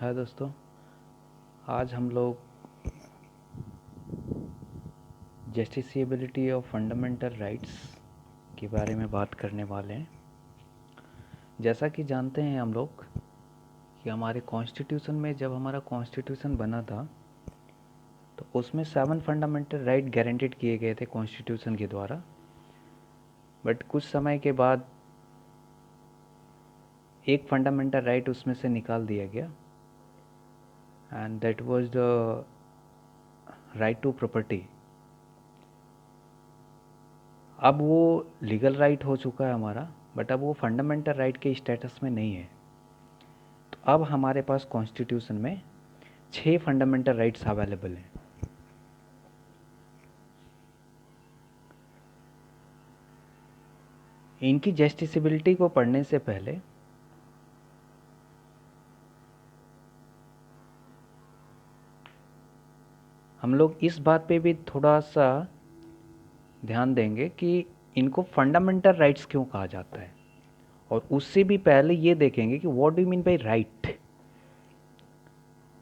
है दोस्तों, आज हम लोग जस्टिसिएबिलिटी ऑफ फंडामेंटल राइट्स के बारे में बात करने वाले हैं। जैसा कि जानते हैं हम लोग कि हमारे कॉन्स्टिट्यूशन में जब हमारा कॉन्स्टिट्यूशन बना था तो उसमें 7 फंडामेंटल राइट गारंटेड किए गए थे कॉन्स्टिट्यूशन के द्वारा। बट कुछ समय के बाद एक फंडामेंटल राइट उसमें से निकाल दिया गया and that was the right to property. अब वो लीगल राइट हो चुका है हमारा, बट अब वो फंडामेंटल राइट के स्टेटस में नहीं है। तो अब हमारे पास कॉन्स्टिट्यूशन में 6 फंडामेंटल राइट्स अवेलेबल हैं। इनकी जस्टिसिबिलिटी को पढ़ने से पहले हम लोग इस बात पे भी थोड़ा सा ध्यान देंगे कि इनको फंडामेंटल राइट्स क्यों कहा जाता है, और उससे भी पहले ये देखेंगे कि what do you mean by right.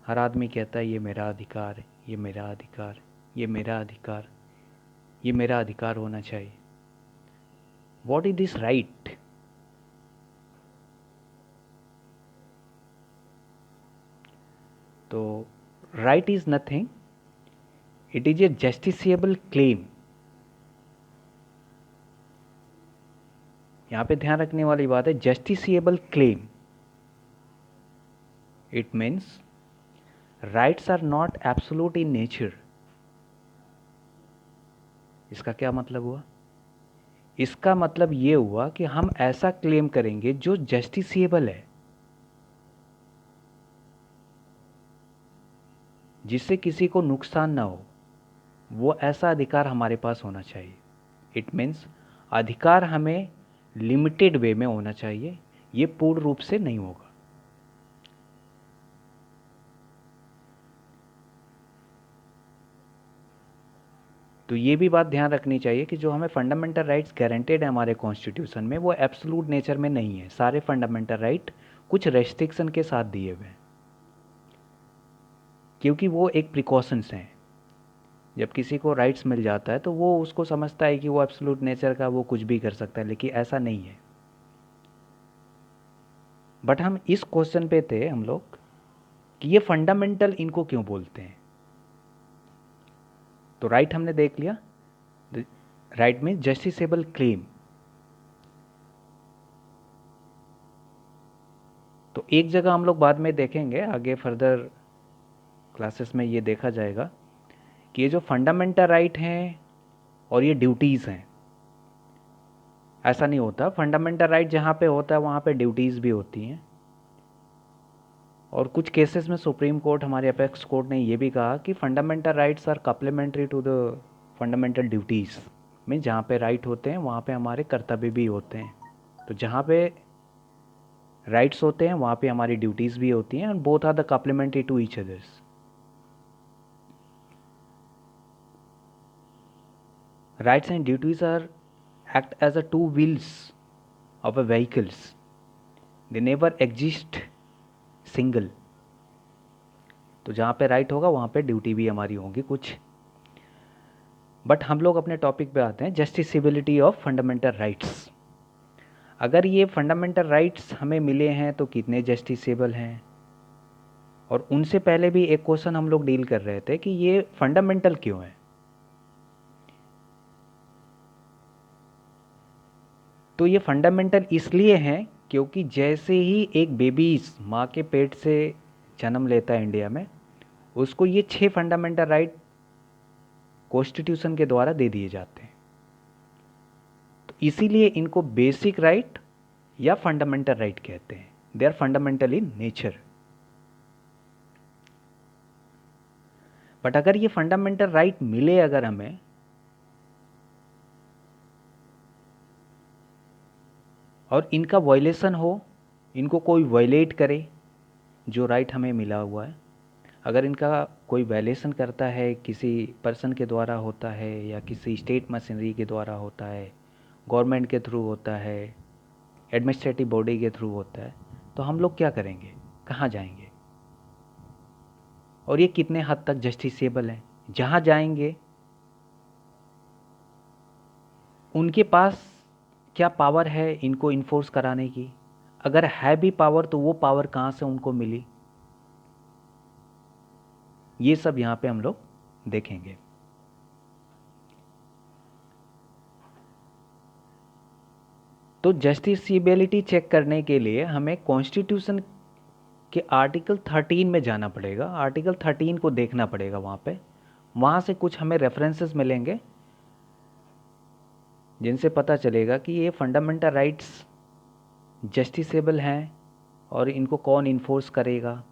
हर आदमी कहता है ये मेरा अधिकार है, ये मेरा अधिकार, ये मेरा अधिकार, ये मेरा अधिकार होना चाहिए। What is this right? तो right is nothing, it is a justiciable claim. यहां पे ध्यान रखने वाली बात है, justiciable claim. It means rights are not absolute in nature. इसका क्या मतलब हुआ? इसका मतलब ये हुआ कि हम ऐसा क्लेम करेंगे जो जस्टिसिएबल है, जिससे किसी को नुकसान ना हो। वो ऐसा अधिकार हमारे पास होना चाहिए। इट मीन्स अधिकार हमें लिमिटेड वे में होना चाहिए, ये पूर्ण रूप से नहीं होगा। तो ये भी बात ध्यान रखनी चाहिए कि जो हमें फंडामेंटल राइट्स गारंटेड है हमारे कॉन्स्टिट्यूशन में, वो एब्सोल्यूट नेचर में नहीं है। सारे फंडामेंटल राइट कुछ रेस्ट्रिक्शन के साथ दिए हुए हैं, क्योंकि वो एक प्रिकॉशंस हैं। जब किसी को राइट्स मिल जाता है तो वो उसको समझता है कि वो एब्सोल्यूट नेचर का वो कुछ भी कर सकता है, लेकिन ऐसा नहीं है। बट हम इस क्वेश्चन पे थे हम लोग कि ये फंडामेंटल इनको क्यों बोलते हैं। तो राइट हमने देख लिया, राइट में जस्टिसेबल क्लेम। तो एक जगह हम लोग बाद में देखेंगे, आगे फर्दर क्लासेस में ये देखा जाएगा कि ये जो फंडामेंटल राइट हैं और ये ड्यूटीज़ हैं, ऐसा नहीं होता। फंडामेंटल राइट जहाँ पे होता है वहाँ पे ड्यूटीज़ भी होती हैं। और कुछ केसेस में सुप्रीम कोर्ट, हमारे अपेक्स कोर्ट ने ये भी कहा कि fundamental rights are complementary to the fundamental duties. में जहाँ पे राइट होते हैं वहाँ पे हमारे कर्तव्य भी होते हैं। तो जहाँ पे राइट्स होते हैं वहाँ पे हमारी ड्यूटीज़ भी होती हैं, and both are the complementary to each others. Rights and duties are act as a two wheels of a vehicles. They never exist single. तो जहाँ पे राइट होगा वहाँ पे ड्यूटी भी हमारी होगी कुछ। बट हम लोग अपने टॉपिक पे आते हैं, जस्टिसिबिलिटी ऑफ फंडामेंटल राइट्स। अगर ये फंडामेंटल राइट्स हमें मिले हैं तो कितने जस्टिसेबल हैं? और उनसे पहले भी एक क्वेश्चन हम लोग डील कर रहे थे कि ये फंडामेंटल क्यों है। तो ये फंडामेंटल इसलिए हैं क्योंकि जैसे ही एक बेबी माँ के पेट से जन्म लेता है इंडिया में, उसको ये 6 फंडामेंटल राइट कॉन्स्टिट्यूशन के द्वारा दे दिए जाते हैं। तो इसीलिए इनको बेसिक राइट या फंडामेंटल राइट कहते हैं। They are fundamental in nature. But अगर ये फंडामेंटल राइट मिले अगर हमें, और इनका वायलेशन हो, इनको कोई वायलेट करे जो राइट हमें मिला हुआ है, अगर इनका कोई वायलेशन करता है, किसी पर्सन के द्वारा होता है या किसी स्टेट मशीनरी के द्वारा होता है, गवर्नमेंट के थ्रू होता है, एडमिनिस्ट्रेटिव बॉडी के थ्रू होता है, तो हम लोग क्या करेंगे, कहाँ जाएंगे? और ये कितने हद तक जस्टिसेबल हैं। जहाँ जाएंगे उनके पास क्या पावर है इनको इन्फोर्स कराने की, अगर है भी पावर तो वो पावर कहाँ से उनको मिली, ये सब यहाँ पे हम लोग देखेंगे। तो जस्टिसिबिलिटी चेक करने के लिए हमें कॉन्स्टिट्यूशन के आर्टिकल 13 में जाना पड़ेगा, आर्टिकल 13 को देखना पड़ेगा। वहाँ से कुछ हमें रेफरेंसेस मिलेंगे जिनसे पता चलेगा कि ये फंडामेंटल राइट्स जस्टिसेबल हैं और इनको कौन इन्फोर्स करेगा,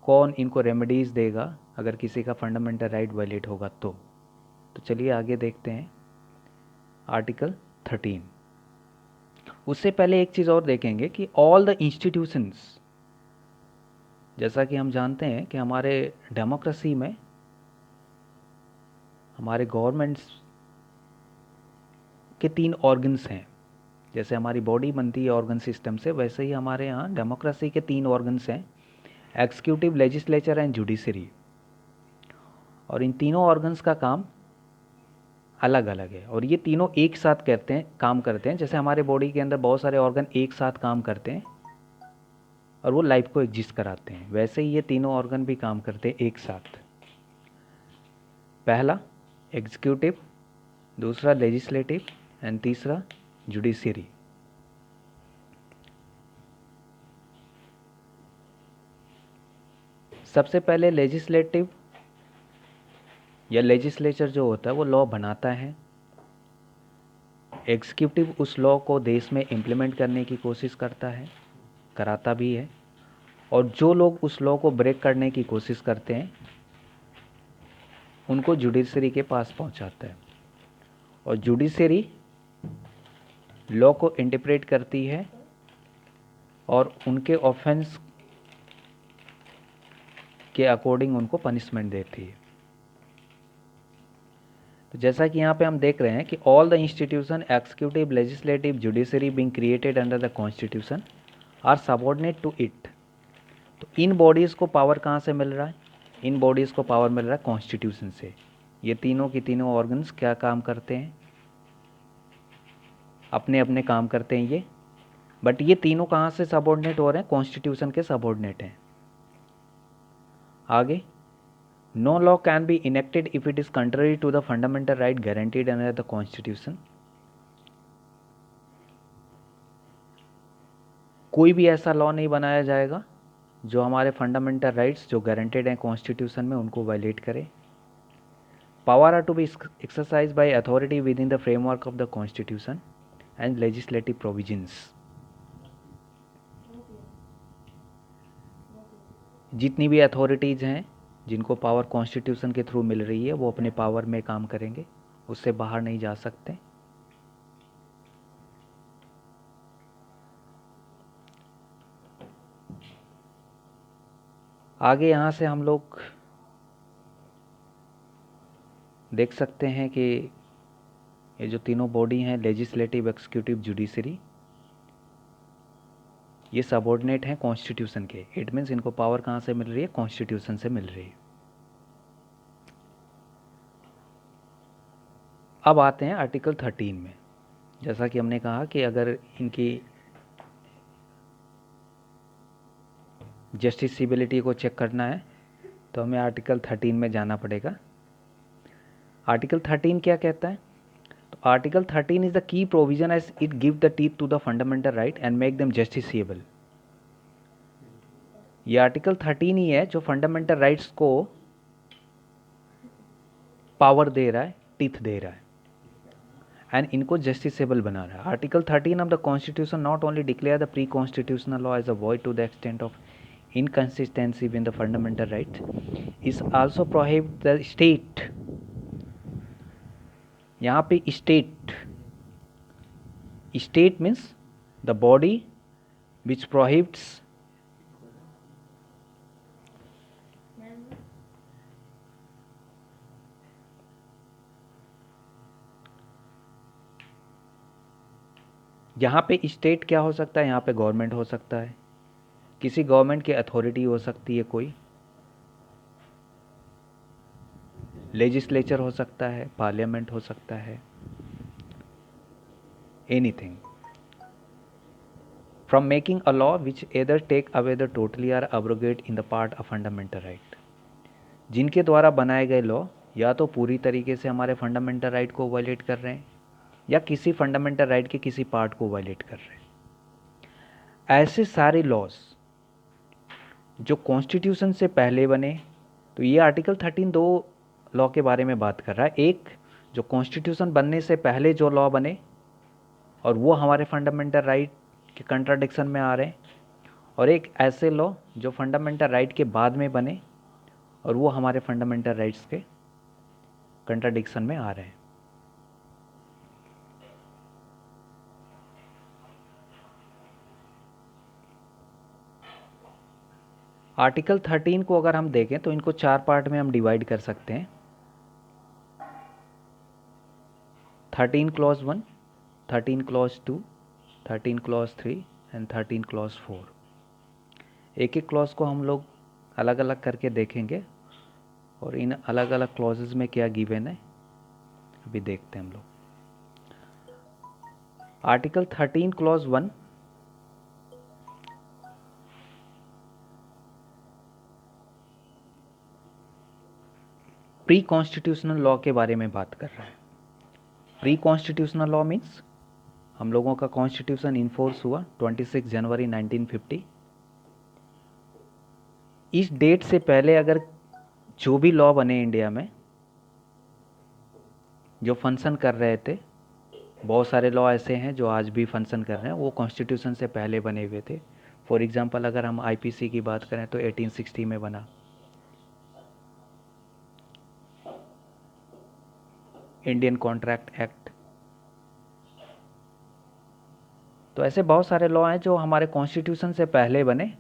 कौन इनको रेमेडीज़ देगा अगर किसी का फंडामेंटल राइट वायलेट होगा तो चलिए आगे देखते हैं आर्टिकल 13। उससे पहले एक चीज़ और देखेंगे कि ऑल द इंस्टीट्यूशंस, जैसा कि हम जानते हैं कि हमारे डेमोक्रेसी में हमारे गवर्नमेंट्स के 3 ऑर्गन्स हैं। जैसे हमारी बॉडी बनती है ऑर्गन सिस्टम से, वैसे ही हमारे यहाँ डेमोक्रेसी के 3 ऑर्गन्स हैं, एग्जीक्यूटिव, लेजिस्लेचर एंड जुडिशरी। और इन तीनों ऑर्गन्स का काम अलग अलग है और ये तीनों एक साथ काम करते हैं। जैसे हमारे बॉडी के अंदर बहुत सारे ऑर्गन एक साथ काम करते हैं और वो लाइफ को एग्जिस्ट कराते हैं, वैसे ही ये तीनों ऑर्गन भी काम करते हैं एक साथ। पहला एग्जीक्यूटिव, दूसरा लेजिस्लेटिव एंड तीसरा जुडिशरी। सबसे पहले लेजिस्लेटिव या लेजिस्लेचर जो होता है वो लॉ बनाता है, एग्जीक्यूटिव उस लॉ को देश में इम्प्लीमेंट करने की कोशिश करता है, कराता भी है, और जो लोग उस लॉ को ब्रेक करने की कोशिश करते हैं उनको जुडिशरी के पास पहुंचाता है, और जुडिशरी लॉ को इंटरप्रेट करती है और उनके ऑफेंस के अकॉर्डिंग उनको पनिशमेंट देती है। तो जैसा कि यहाँ पे हम देख रहे हैं कि all the institution executive, legislative, judiciary being created under the constitution are subordinate to it. तो इन बॉडीज़ को पावर कहाँ से मिल रहा है? इन बॉडीज़ को पावर मिल रहा है कॉन्स्टिट्यूशन से। ये तीनों की तीनों ऑर्गन्स क्या काम करते हैं? अपने अपने काम करते हैं ये, बट ये तीनों कहाँ से सबऑर्डिनेट हो रहे हैं? कॉन्स्टिट्यूशन के सबऑर्डिनेट हैं। आगे, no law can be enacted if it is contrary to the fundamental right guaranteed under the constitution. कोई भी ऐसा लॉ नहीं बनाया जाएगा जो हमारे फंडामेंटल राइट्स जो गारंटेड हैं कॉन्स्टिट्यूशन में उनको वायलेट करे। Power are to be exercise by authority within the framework of the constitution and legislative provisions. जितनी भी अथॉरिटीज़ हैं जिनको पावर कॉन्स्टिट्यूशन के थ्रू मिल रही है वो अपने पावर में काम करेंगे, उससे बाहर नहीं जा सकते। आगे यहाँ से हम लोग देख सकते हैं कि ये जो तीनों बॉडी हैं, लेजिस्लेटिव, एग्जीक्यूटिव, जुडिशरी, ये सबऑर्डिनेट हैं कॉन्स्टिट्यूशन के। इट मीन्स इनको पावर कहाँ से मिल रही है? कॉन्स्टिट्यूशन से मिल रही है। अब आते हैं आर्टिकल 13 में। जैसा कि हमने कहा कि अगर इनकी जस्टिसिबिलिटी को चेक करना है तो हमें आर्टिकल 13 में जाना पड़ेगा। आर्टिकल 13 क्या कहता है? तो article 13 is the key provision as it give the teeth to the fundamental right and make them justiciable. ये आर्टिकल 13 ही है जो फंडामेंटल राइट्स को पावर दे रहा है, टीथ दे रहा है एंड इनको जस्टिसेबल बना रहा है। Article 13 of the constitution not only declare the pre constitutional law as a void to the extent of inconsistency with the fundamental rights, is also prohibit the state। यहाँ पे state means the body which prohibits यहाँ पे state क्या हो सकता है? यहाँ पे गवर्नमेंट हो सकता है, किसी गवर्नमेंट की अथॉरिटी हो सकती है कोई, लेजिस्लेचर हो सकता है, पार्लियामेंट हो सकता है, anything. From making a law which either take away the totally are abrogate in the part of fundamental right, जिनके द्वारा बनाए गए लॉ या तो पूरी तरीके से हमारे फंडामेंटल राइट को वायलेट कर रहे हैं या किसी फंडामेंटल राइट के किसी पार्ट को वायलेट कर रहे हैं। ऐसे सारे लॉज जो कॉन्स्टिट्यूशन से पहले बने, तो ये आर्टिकल 13 दो लॉ के बारे में बात कर रहा है। एक जो कॉन्स्टिट्यूशन बनने से पहले जो लॉ बने और वो हमारे फंडामेंटल राइट के कंट्राडिक्शन में आ रहे हैं, और एक ऐसे लॉ जो फंडामेंटल राइट के बाद में बने और वो हमारे फंडामेंटल राइट्स के कंट्राडिक्शन में आ रहे हैं। आर्टिकल 13 को अगर हम देखें तो इनको 4 पार्ट में हम डिवाइड कर सकते हैं। 13 clause 1, 13 clause 2, 13 clause 3 and 13 clause 4। एक एक क्लॉज को हम लोग अलग अलग करके देखेंगे और इन अलग अलग क्लॉजेज में क्या गिवन है अभी देखते हैं हम लोग। Article 13 clause 1 pre constitutional law के बारे में बात कर रहा है। प्री कॉन्स्टिट्यूशनल लॉ मीन्स हम लोगों का कॉन्स्टिट्यूशन इनफोर्स हुआ 26 जनवरी 1950। इस डेट से पहले अगर जो भी लॉ बने इंडिया में जो फंक्शन कर रहे थे, बहुत सारे लॉ ऐसे हैं जो आज भी फंक्शन कर रहे हैं, वो कॉन्स्टिट्यूशन से पहले बने हुए थे। फॉर एग्जांपल अगर हम आईपीसी की बात करें तो 1860 में बना, इंडियन कॉन्ट्रैक्ट एक्ट। तो ऐसे बहुत सारे लॉ हैं जो हमारे कॉन्स्टिट्यूशन से पहले बने,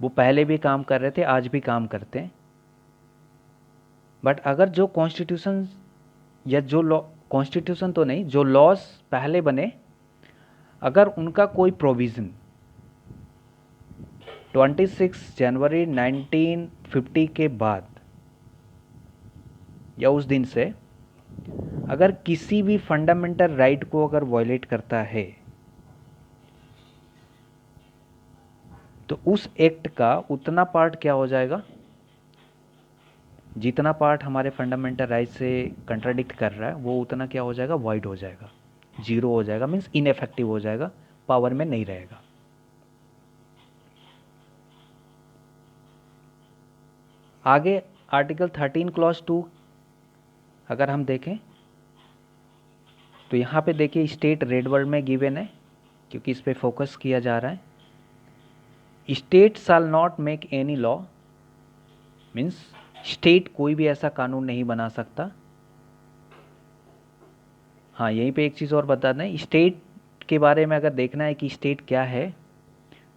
वो पहले भी काम कर रहे थे, आज भी काम करते हैं। बट अगर जो कॉन्स्टिट्यूशन या जो लॉ, कॉन्स्टिट्यूशन तो नहीं, जो लॉज पहले बने, अगर उनका कोई प्रोविज़न 26 जनवरी 1950 के बाद या उस दिन से अगर किसी भी फंडामेंटल राइट को अगर वायलेट करता है, तो उस एक्ट का उतना पार्ट क्या हो जाएगा, जितना पार्ट हमारे फंडामेंटल राइट से कंट्राडिक्ट कर रहा है वो उतना क्या हो जाएगा, वॉइड हो जाएगा, जीरो हो जाएगा, मीन्स इनएफेक्टिव हो जाएगा, पावर में नहीं रहेगा। आगे आर्टिकल 13 क्लॉज 2 अगर हम देखें तो यहाँ पे देखिए स्टेट रेड वर्ड में गिवन है क्योंकि इस पे फोकस किया जा रहा है। State shall not make any law, means state कोई भी ऐसा कानून नहीं बना सकता। हाँ, यहीं पे एक चीज़ और बता दें, स्टेट के बारे में अगर देखना है कि स्टेट क्या है,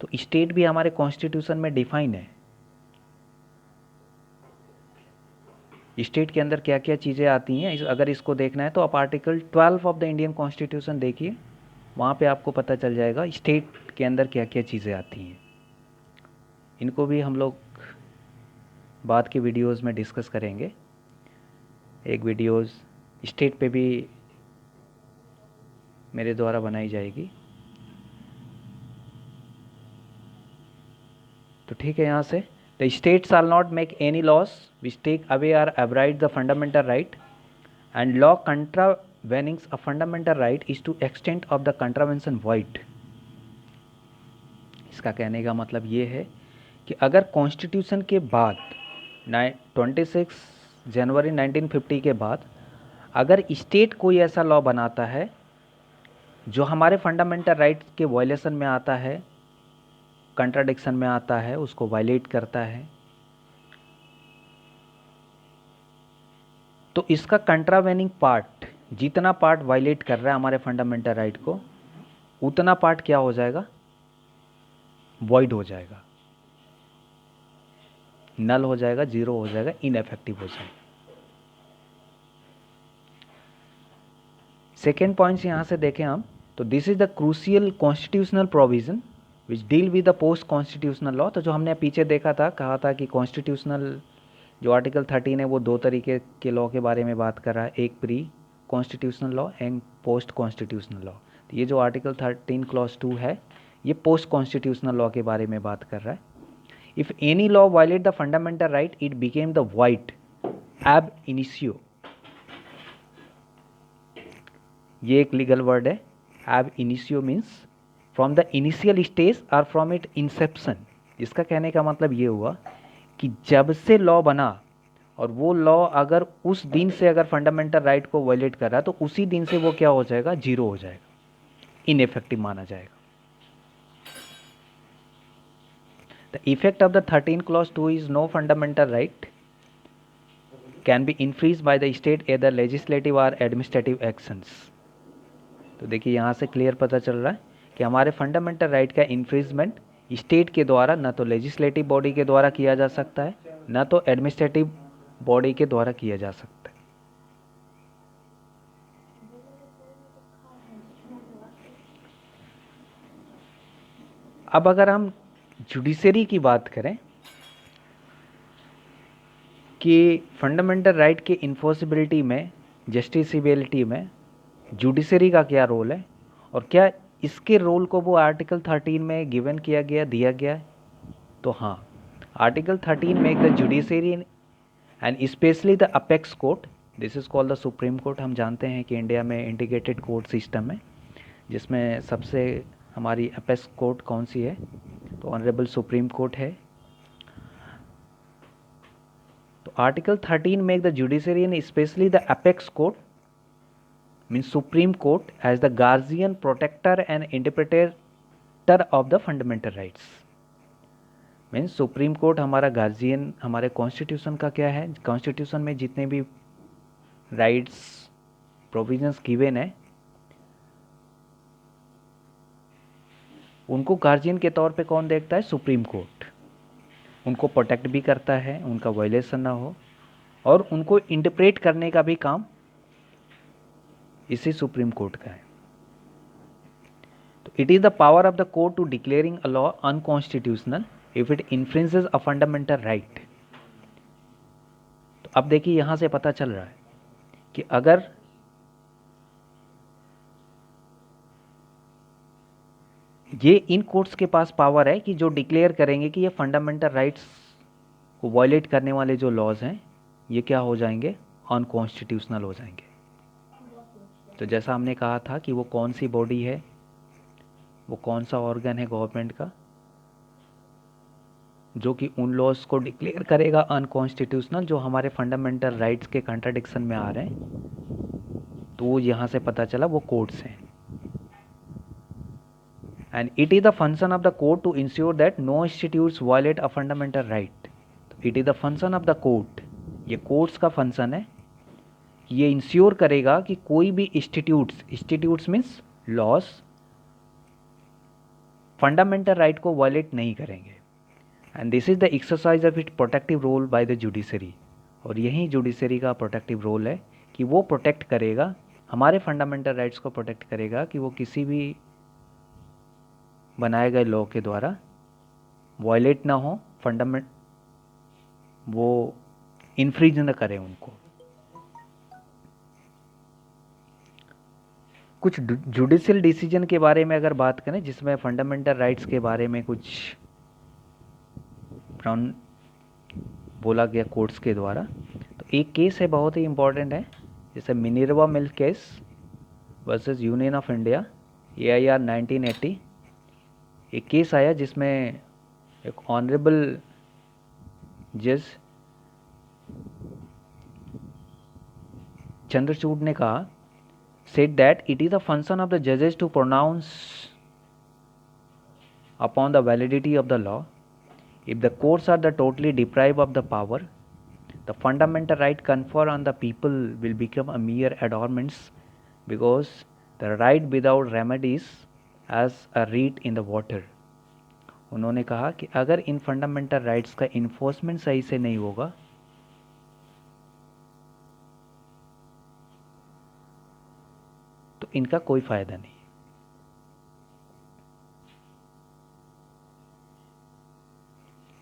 तो स्टेट भी हमारे कॉन्स्टिट्यूशन में डिफाइन है। स्टेट के अंदर क्या क्या चीज़ें आती हैं, अगर इसको देखना है तो आप article 12 of the Indian constitution देखिए, वहाँ पे आपको पता चल जाएगा स्टेट के अंदर क्या क्या चीज़ें आती हैं। इनको भी हम लोग बाद के वीडियोस में डिस्कस करेंगे। एक वीडियोस स्टेट पे भी मेरे द्वारा बनाई जाएगी। तो ठीक है, यहाँ से the state shall not make any laws which take away or abridge the fundamental right and law contravening a fundamental right is to extent of the contravention void. इसका कहने का मतलब ये है कि अगर कॉन्स्टिट्यूशन के बाद 26 जनवरी 1950 के बाद अगर स्टेट कोई ऐसा लॉ बनाता है जो हमारे फंडामेंटल राइट्स के वायलेशन में आता है, कंट्राडिक्शन में आता है, उसको वायलेट करता है, तो इसका कंट्रावेनिंग पार्ट, जितना पार्ट वायलेट कर रहा है हमारे फंडामेंटल राइट को, उतना पार्ट क्या हो जाएगा, वॉइड हो जाएगा, नल हो जाएगा, जीरो हो जाएगा, इनएफेक्टिव हो जाएगा। सेकेंड पॉइंट यहाँ से देखें हम तो this is the crucial constitutional provision which deal with the post constitutional law. तो जो हमने पीछे देखा था, कहा था कि कॉन्स्टिट्यूशनल जो आर्टिकल 13 है वो दो तरीके के लॉ के बारे में बात कर रहा है, एक pre constitutional law and post constitutional law. तो ये जो आर्टिकल 13 क्लॉज 2 है ये पोस्ट कॉन्स्टिट्यूशनल लॉ के बारे में बात कर रहा है। If any law violate the fundamental right it became the white एब इनिशियो। ये एक लीगल वर्ड है। एब initio means from the initial stage और फ्रॉम इट इंसेप्शन। इसका कहने का मतलब ये हुआ कि जब से लॉ बना और वो लॉ अगर उस दिन से अगर फंडामेंटल राइट को वायलेट कर रहा है तो उसी दिन से वो क्या हो जाएगा, जीरो हो जाएगा, इनइफेक्टिव माना जाएगा। The effect of the 13 clause 2 is no fundamental right can be infringe by the state either legislative or administrative actions. तो देखिए यहाँ से क्लियर पता चल रहा है कि हमारे फंडामेंटल राइट का इन्फ्रीजमेंट स्टेट के द्वारा न तो लेजिस्लेटिव बॉडी के द्वारा किया जा सकता है न तो एडमिनिस्ट्रेटिव बॉडी के द्वारा किया जा सकता है। अब अगर हम जुडिशरी की बात करें कि फंडामेंटल राइट के इन्फोर्सिबिलिटी में, जस्टिसिबिलिटी में जुडिशरी का क्या रोल है और क्या इसके रोल को वो आर्टिकल 13 में गिवन किया गया, दिया गया है। तो हाँ, article 13 make the judiciary and specially the apex court, this is called the supreme court. हम जानते हैं कि इंडिया में इंटीग्रेटेड कोर्ट सिस्टम है जिसमें सबसे हमारी अपेक्स कोर्ट कौन सी है, तो ऑनरेबल सुप्रीम कोर्ट है। तो article 13 make the judiciary and specially the apex court means Supreme Court as the guardian, protector and interpreter of the fundamental rights। Means supreme court हमारा गार्जियन, हमारे constitution का क्या है, कॉन्स्टिट्यूशन में जितने भी राइट्स प्रोविजंस गिवन है उनको गार्जियन के तौर पे कौन देखता है, सुप्रीम कोर्ट। उनको प्रोटेक्ट भी करता है, उनका वायलेशन ना हो, और उनको इंटरप्रेट करने का भी काम इसी सुप्रीम कोर्ट का है। तो it is the power of the court to declaring a law unconstitutional if it infringes a fundamental right. तो अब देखिए यहां से पता चल रहा है कि अगर ये इन कोर्ट्स के पास पावर है कि जो डिक्लेयर करेंगे कि ये फंडामेंटल राइट्स को वायलेट करने वाले जो लॉज हैं ये क्या हो जाएंगे, अनकॉन्स्टिट्यूशनल हो जाएंगे। तो जैसा हमने कहा था कि वो कौन सी बॉडी है, वो कौन सा ऑर्गन है गवर्नमेंट का जो कि उन लॉज को डिक्लेयर करेगा अनकॉन्स्टिट्यूशनल जो हमारे फंडामेंटल राइट्स के कंट्राडिक्शन में आ रहे हैं। तो यहाँ से पता चला वो कोर्ट्स हैं। And it is the function of the court to ensure that no institutes violate a fundamental right. It is the function of the court, ये कोर्ट्स का फंक्शन है, ये इंश्योर करेगा कि कोई भी institutes means laws fundamental right को violate नहीं करेंगे। And this is the exercise of it protective role by the judiciary. और यही जुडिशरी का प्रोटेक्टिव रोल है कि वो प्रोटेक्ट करेगा हमारे फंडामेंटल राइट्स को, प्रोटेक्ट करेगा कि वो किसी भी बनाए गए लॉ के द्वारा वायलेट ना हो, फंडामेंट वो इन्फ्रिज न करें उनको। कुछ जुडिशियल डिसीजन के बारे में अगर बात करें जिसमें फंडामेंटल राइट्स के बारे में कुछ बोला गया कोर्ट्स के द्वारा, तो एक केस है बहुत ही इंपॉर्टेंट है, जैसे Minerva milk case versus union of India AIR 1980। एक केस आया जिसमें एक ऑनरेबल जज चंद्रचूड़ ने कहा, said that it is a function of the judges to pronounce upon the validity of the law. If the courts are the totally deprived of the power, the fundamental right conferred on the people will become a mere adornments, because the right without remedies as a reed in the water। उन्होंने कहा कि अगर इन fundamental rights का enforcement सही से नहीं होगा तो इनका कोई फायदा नहीं।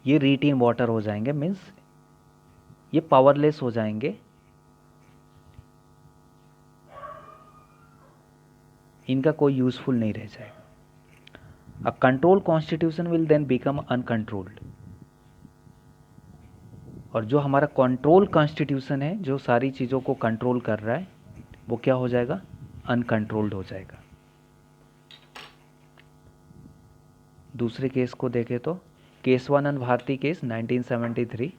ये रीट इन वाटर हो जाएंगे, मीन्स ये पावरलेस हो जाएंगे, इनका कोई यूजफुल नहीं रह जाएगा। A control constitution will then become uncontrolled, और जो हमारा कंट्रोल कॉन्स्टिट्यूशन है, जो सारी चीज़ों को कंट्रोल कर रहा है, वो क्या हो जाएगा? अनकंट्रोल्ड हो जाएगा। दूसरे केस को देखें तो केशवानंद भारती केस 1973,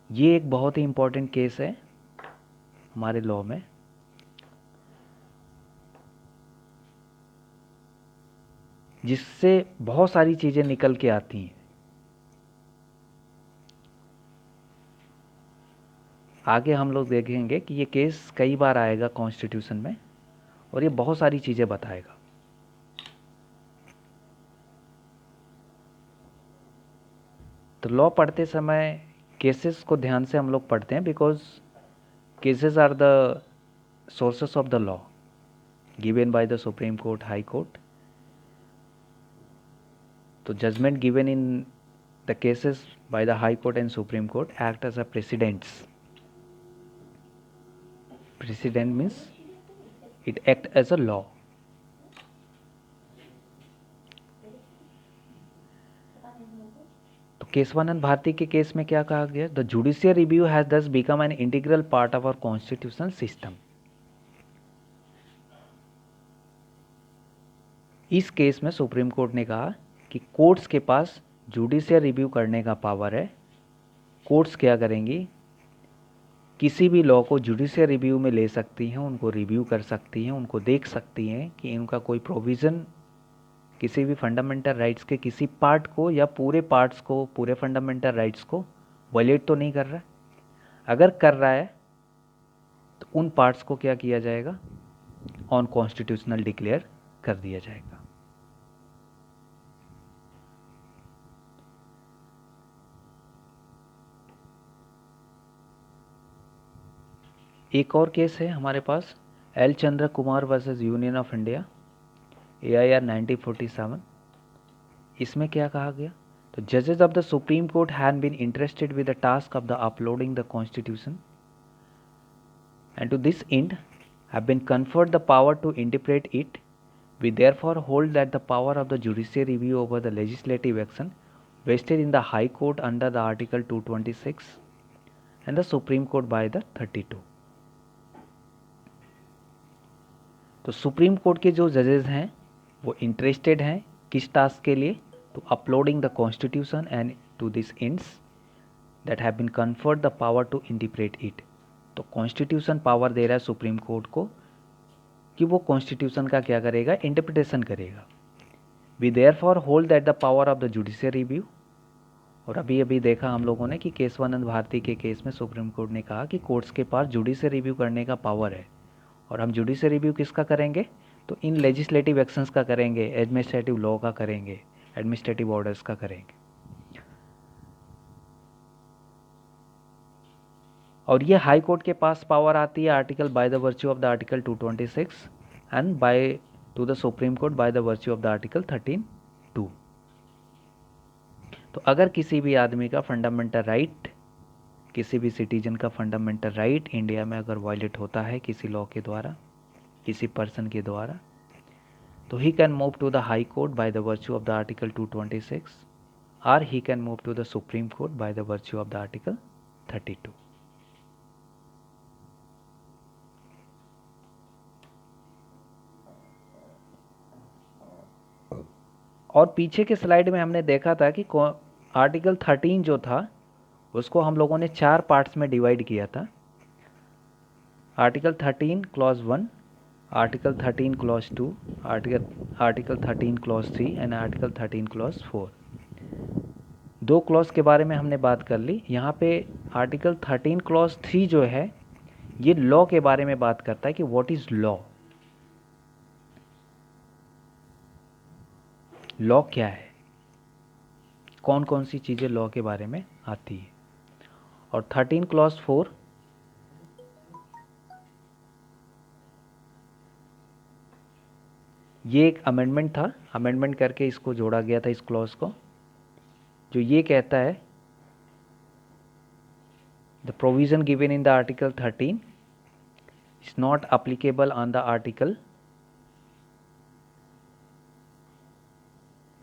ये एक बहुत ही इंपॉर्टेंट केस है हमारे लॉ में। जिससे बहुत सारी चीज़ें निकल के आती हैं। आगे हम लोग देखेंगे कि ये केस कई बार आएगा कॉन्स्टिट्यूशन में, और ये बहुत सारी चीज़ें बताएगा। तो लॉ पढ़ते समय केसेस को ध्यान से हम लोग पढ़ते हैं, because cases are the sources of the law given by the supreme court, high court. तो judgement given in the cases by the High Court and Supreme Court act as a precedents. Precedent means it act as a law. तो केशवानंद भारती के case में क्या कहा गया? The judicial review has thus become an integral part of our constitutional system. इस case में supreme court ने कहा कि कोर्ट्स के पास जुडिशियल रिव्यू करने का पावर है। कोर्ट्स क्या करेंगी? किसी भी लॉ को जुडिशियल रिव्यू में ले सकती हैं, उनको रिव्यू कर सकती हैं, उनको देख सकती हैं कि इनका कोई प्रोविज़न किसी भी फंडामेंटल राइट्स के किसी पार्ट को या पूरे पार्ट्स को, पूरे फंडामेंटल राइट्स को वायलेट तो नहीं कर रहा है। अगर कर रहा है तो उन पार्ट्स को क्या किया जाएगा? ऑन कॉन्स्टिट्यूशनल डिक्लेयर कर दिया जाएगा। एक और केस है हमारे पास, L Chandra Kumar versus union of India, AIR 1947। इसमें क्या कहा गया? तो जजेस of the supreme court have been entrusted with the task of the upholding the constitution and to this end have been conferred the power to interpret it. We therefore hold that the power of the judicial review over the legislative action vested in the High Court under the Article 226 and the Supreme Court by the 32. तो supreme court के जो जजेस हैं वो interested हैं किस task के लिए? तो uploading the constitution and to this ends that have been conferred the power to interpret it. तो कॉन्स्टिट्यूशन पावर दे रहा है सुप्रीम कोर्ट को कि वो कॉन्स्टिट्यूशन का क्या करेगा? इंटरप्रिटेशन करेगा। We therefore hold that the power of the judicial review. और अभी अभी देखा हम लोगों ने कि केशवानंद भारती के केस में सुप्रीम कोर्ट ने कहा कि कोर्ट्स के पास जुडिशियल रिव्यू करने का पावर है। और हम जुडिशियल रिव्यू किसका करेंगे? तो इन लेजिस्लेटिव एक्शंस का करेंगे, एडमिनिस्ट्रेटिव लॉ का करेंगे, एडमिनिस्ट्रेटिव ऑर्डर्स का करेंगे। और ये हाई कोर्ट के पास पावर आती है article by the virtue of the article 226 and by two the supreme court by the virtue of the article 13(2). तो अगर किसी भी आदमी का फंडामेंटल राइट, किसी भी सिटीजन का फंडामेंटल राइट इंडिया में अगर वायलेट होता है किसी लॉ के द्वारा, किसी पर्सन के द्वारा, तो he can move to the high court by the virtue of the article 226 और he can move to the supreme court by the virtue of the article 32। और पीछे के स्लाइड में हमने देखा था कि आर्टिकल 13 जो था उसको हम लोगों ने 4 पार्ट्स में डिवाइड किया था। Article 13 clause 1, article 13 clause 2, article 13 clause 3 and article 13 clause 4। 2 clause के बारे में हमने बात कर ली। यहाँ पे आर्टिकल 13 क्लॉज 3 जो है ये लॉ के बारे में बात करता है कि व्हाट इज लॉ। लॉ क्या है, कौन कौन सी चीज़ें लॉ के बारे में आती है। और 13 क्लॉज 4 ये एक अमेंडमेंट था, अमेंडमेंट करके इसको जोड़ा गया था इस क्लॉज को, जो ये कहता है The provision given in the Article 13 is not applicable on the Article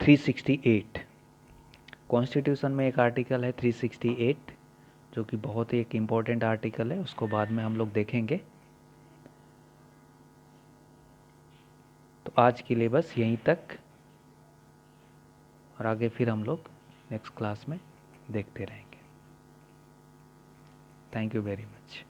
368. Constitution में एक आर्टिकल है 368 जो कि बहुत ही एक इम्पॉर्टेंट आर्टिकल है, उसको बाद में हम लोग देखेंगे। तो आज के लिए बस यहीं तक, और आगे फिर हम लोग नेक्स्ट क्लास में देखते रहेंगे। Thank you very much.